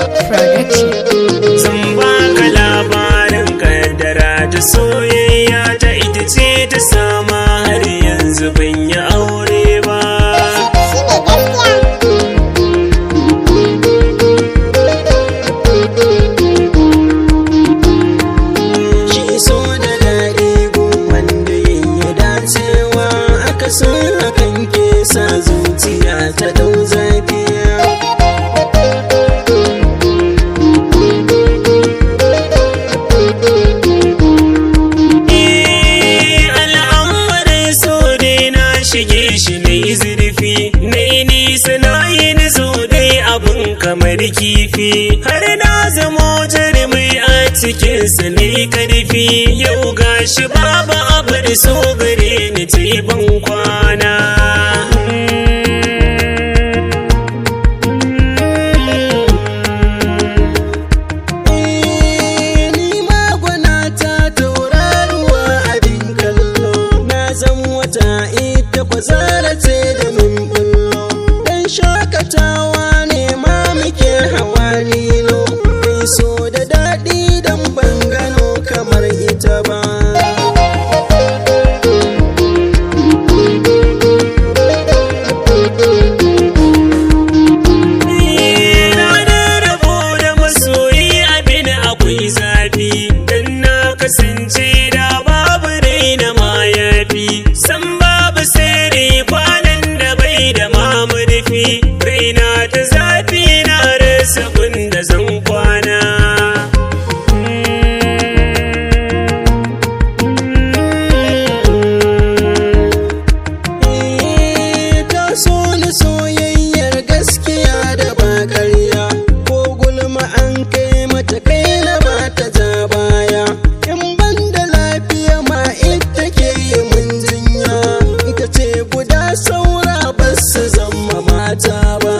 Production. Zan baka labarin kaddara ta soyayya ta ita ce ta sama har yanzu ban yi aure ba. Shi so da daɗi gun wanda yayi dacewa, aka san hakan ke sa zuciya ta dau zafi. Shige shi na yi zurfi, na yi nisa na yi nizo dai abin kamar kifi, har na zamo jarumai a cikinsa na yi karfi. Yau gashi babu abu da so gare ni ta yi ban kwana. Ni magwana ta tauraruwa abin kallo, na zan wata kwazara ce da min bullo, dan shakatawa ne ma muke hawa lilo. Mai so da daɗi dan ban gano kamar ita ba. Ranar rabo da masoyi abin akwai zafi, dan na kasance da babu raina ma yafi. San babu sirri kwanan da bai da mamurfi, raina ta zafi na rasa da zan kwana. Ta so ni soyayyar gaskiya da ba ƙarya, ko gulma an kai mata kai na ba ta ja baya. In ban da lafiya ma ita ke yi mun jinya, ita ce guda saura ba su zama mata ba.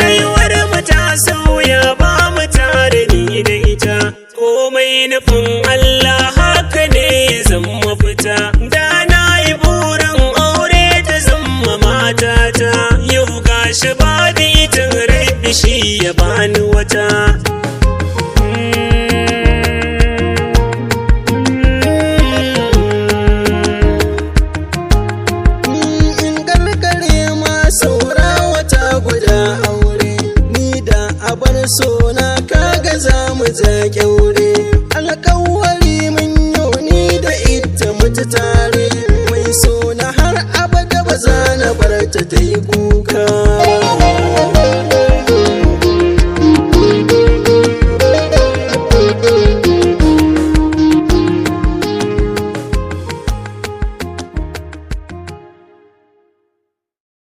Rayuwar mu ta sauya, ba mu tare ni da ita, komai nufin Allah haka ne ya zama fita. Da na yi burin aure ta zama matata, yau gashi ba da ita rabi shi ya bani wata. In gargare ma saura wata guda aure, ni da abar sona kaga za mu ja kyaure. Alƙawari mun yau ni da ita mutu tare, mai sona har abada ba za na bar ta ta